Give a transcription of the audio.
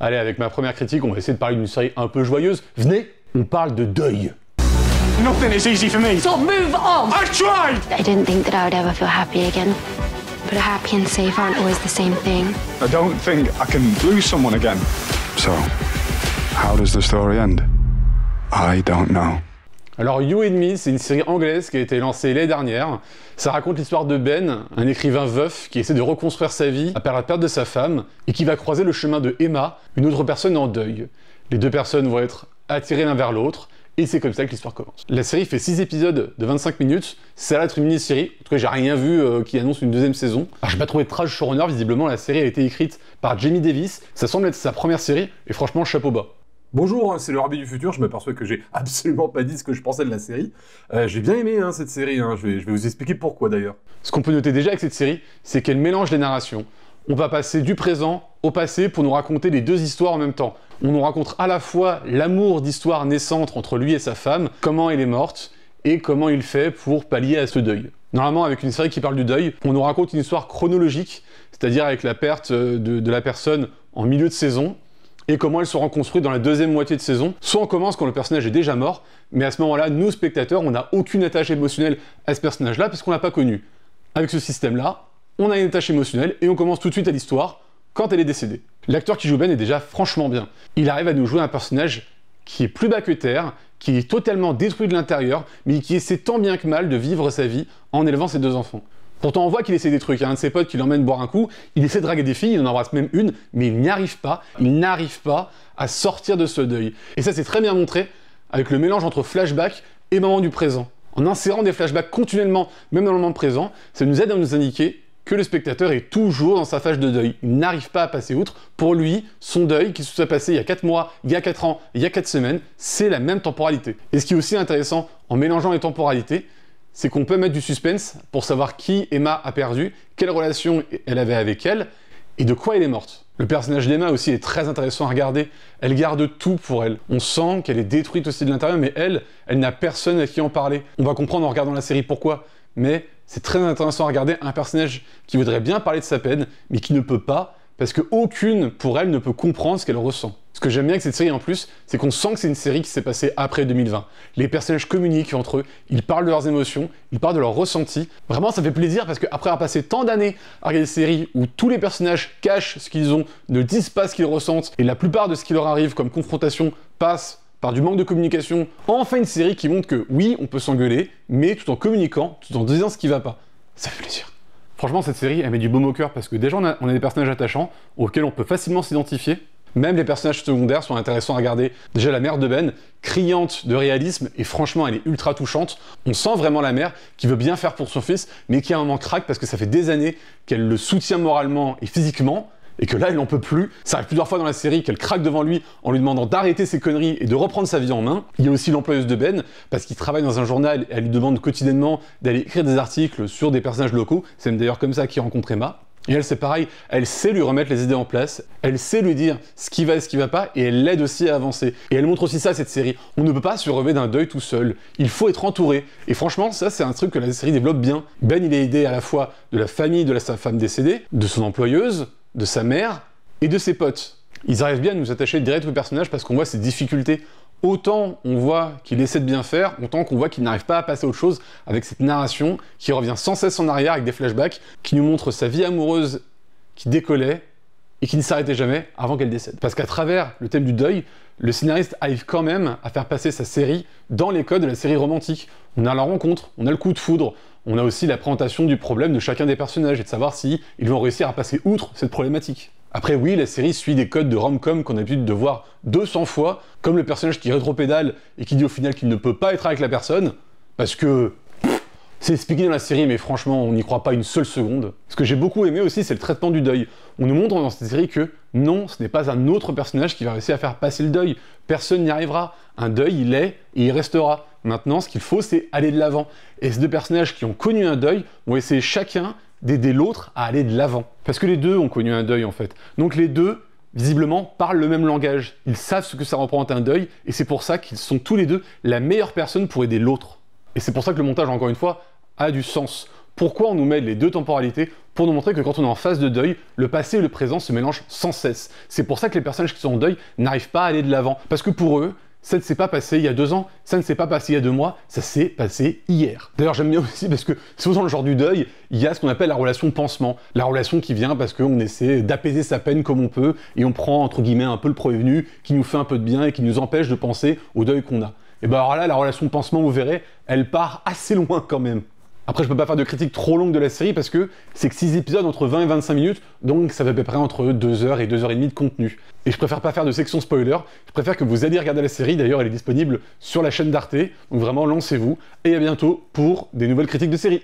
Allez, avec ma première critique, on va essayer de parler d'une série un peu joyeuse. Venez, on parle de deuil. Nothing is easy for me. So move on! I tried! I didn't think that I would ever feel happy again. But happy and safe aren't always the same thing. I don't think I can lose someone again. So, how does the story end? I don't know. Alors You and Me, c'est une série anglaise qui a été lancée l'année dernière. Ça raconte l'histoire de Ben, un écrivain veuf qui essaie de reconstruire sa vie après la perte de sa femme et qui va croiser le chemin de Emma, une autre personne en deuil. Les deux personnes vont être attirées l'un vers l'autre et c'est comme ça que l'histoire commence. La série fait 6 épisodes de 25 minutes, ça va être une mini-série. En tout cas, j'ai rien vu qui annonce une deuxième saison. Alors j'ai pas trouvé de trash showrunner, visiblement la série a été écrite par Jamie Davis. Ça semble être sa première série et franchement, chapeau bas. Bonjour, c'est le Rabbi du futur, je m'aperçois que j'ai absolument pas dit ce que je pensais de la série. J'ai bien aimé cette série, je vais vous expliquer pourquoi d'ailleurs. Ce qu'on peut noter déjà avec cette série, c'est qu'elle mélange les narrations. On va passer du présent au passé pour nous raconter les deux histoires en même temps. On nous raconte à la fois l'amour d'histoire naissante entre lui et sa femme, comment elle est morte, et comment il fait pour pallier à ce deuil. Normalement, avec une série qui parle du deuil, on nous raconte une histoire chronologique, c'est-à-dire avec la perte de la personne en milieu de saison, et comment elle se reconstruit dans la deuxième moitié de saison. Soit on commence quand le personnage est déjà mort, mais à ce moment-là, nous, spectateurs, on n'a aucune attache émotionnelle à ce personnage-là, parce qu'on l'a pas connu. Avec ce système-là, on a une attache émotionnelle, et on commence tout de suite à l'histoire quand elle est décédée. L'acteur qui joue Ben est déjà franchement bien. Il arrive à nous jouer un personnage qui est plus bas que terre, qui est totalement détruit de l'intérieur, mais qui essaie tant bien que mal de vivre sa vie en élevant ses deux enfants. Pourtant, on voit qu'il essaie des trucs. Il y a un de ses potes qui l'emmène boire un coup, il essaie de draguer des filles, il en embrasse même une, mais il n'y arrive pas. Il n'arrive pas à sortir de ce deuil. Et ça, c'est très bien montré avec le mélange entre flashback et moment du présent. En insérant des flashbacks continuellement, même dans le moment présent, ça nous aide à nous indiquer que le spectateur est toujours dans sa phase de deuil. Il n'arrive pas à passer outre. Pour lui, son deuil, qui se soit passé il y a 4 mois, il y a 4 ans, il y a 4 semaines, c'est la même temporalité. Et ce qui est aussi intéressant en mélangeant les temporalités, c'est qu'on peut mettre du suspense pour savoir qui Emma a perdu, quelle relation elle avait avec elle, et de quoi elle est morte. Le personnage d'Emma aussi est très intéressant à regarder, elle garde tout pour elle. On sent qu'elle est détruite aussi de l'intérieur, mais elle n'a personne à qui en parler. On va comprendre en regardant la série pourquoi, mais c'est très intéressant à regarder un personnage qui voudrait bien parler de sa peine, mais qui ne peut pas, parce qu'aucune, pour elle, ne peut comprendre ce qu'elle ressent. Ce que j'aime bien avec cette série en plus, c'est qu'on sent que c'est une série qui s'est passée après 2020. Les personnages communiquent entre eux, ils parlent de leurs émotions, ils parlent de leurs ressentis. Vraiment, ça fait plaisir parce qu'après avoir passé tant d'années à regarder des séries où tous les personnages cachent ce qu'ils ont, ne disent pas ce qu'ils ressentent, et la plupart de ce qui leur arrive comme confrontation passe par du manque de communication, enfin une série qui montre que oui, on peut s'engueuler, mais tout en communiquant, tout en disant ce qui va pas. Ça fait plaisir. Franchement, cette série, elle met du baume au cœur parce que déjà, on a des personnages attachants auxquels on peut facilement s'identifier. Même les personnages secondaires sont intéressants à regarder. Déjà, la mère de Ben, criante de réalisme, et franchement, elle est ultra touchante. On sent vraiment la mère qui veut bien faire pour son fils, mais qui à un moment craque parce que ça fait des années qu'elle le soutient moralement et physiquement, et que là, elle n'en peut plus. Ça arrive plusieurs fois dans la série qu'elle craque devant lui en lui demandant d'arrêter ses conneries et de reprendre sa vie en main. Il y a aussi l'employeuse de Ben, parce qu'il travaille dans un journal et elle lui demande quotidiennement d'aller écrire des articles sur des personnages locaux. C'est d'ailleurs comme ça qu'il rencontre Emma. Et elle, c'est pareil, elle sait lui remettre les idées en place, elle sait lui dire ce qui va et ce qui va pas, et elle l'aide aussi à avancer. Et elle montre aussi ça, cette série. On ne peut pas se relever d'un deuil tout seul, il faut être entouré. Et franchement, ça, c'est un truc que la série développe bien. Ben, il est aidé à la fois de la famille de sa femme décédée, de son employeuse, de sa mère, et de ses potes. Ils arrivent bien à nous attacher direct au personnage parce qu'on voit ses difficultés. Autant on voit qu'il essaie de bien faire, autant qu'on voit qu'il n'arrive pas à passer à autre chose avec cette narration qui revient sans cesse en arrière avec des flashbacks, qui nous montre sa vie amoureuse qui décollait et qui ne s'arrêtait jamais avant qu'elle décède. Parce qu'à travers le thème du deuil, le scénariste arrive quand même à faire passer sa série dans les codes de la série romantique. On a la rencontre, on a le coup de foudre, on a aussi la présentation du problème de chacun des personnages et de savoir si ils vont réussir à passer outre cette problématique. Après oui, la série suit des codes de rom-com qu'on a l'habitude de voir 200 fois, comme le personnage qui rétropédale et qui dit au final qu'il ne peut pas être avec la personne, parce que c'est expliqué dans la série, mais franchement, on n'y croit pas une seule seconde. Ce que j'ai beaucoup aimé aussi, c'est le traitement du deuil. On nous montre dans cette série que non, ce n'est pas un autre personnage qui va réussir à faire passer le deuil. Personne n'y arrivera. Un deuil, il est et il restera. Maintenant, ce qu'il faut, c'est aller de l'avant. Et ces deux personnages qui ont connu un deuil vont essayer chacun d'aider l'autre à aller de l'avant. Parce que les deux ont connu un deuil, en fait. Donc les deux, visiblement, parlent le même langage. Ils savent ce que ça représente un deuil, et c'est pour ça qu'ils sont tous les deux la meilleure personne pour aider l'autre. Et c'est pour ça que le montage, encore une fois, a du sens. Pourquoi on nous mêle les deux temporalités? Pour nous montrer que quand on est en phase de deuil, le passé et le présent se mélangent sans cesse. C'est pour ça que les personnages qui sont en deuil n'arrivent pas à aller de l'avant. Parce que pour eux, ça ne s'est pas passé il y a 2 ans, ça ne s'est pas passé il y a 2 mois, ça s'est passé hier. D'ailleurs, j'aime bien aussi parce que souvent dans le genre du deuil, il y a ce qu'on appelle la relation pansement. La relation qui vient parce qu'on essaie d'apaiser sa peine comme on peut et on prend entre guillemets un peu le prévenu qui nous fait un peu de bien et qui nous empêche de penser au deuil qu'on a. Et ben alors là, la relation pansement, vous verrez, elle part assez loin quand même. Après, je peux pas faire de critique trop longue de la série parce que c'est que 6 épisodes entre 20 et 25 minutes, donc ça fait à peu près entre 2 heures et 2 heures et demie de contenu. Et je préfère pas faire de section spoiler, je préfère que vous alliez regarder la série, d'ailleurs elle est disponible sur la chaîne d'Arte, donc vraiment lancez-vous, et à bientôt pour des nouvelles critiques de série.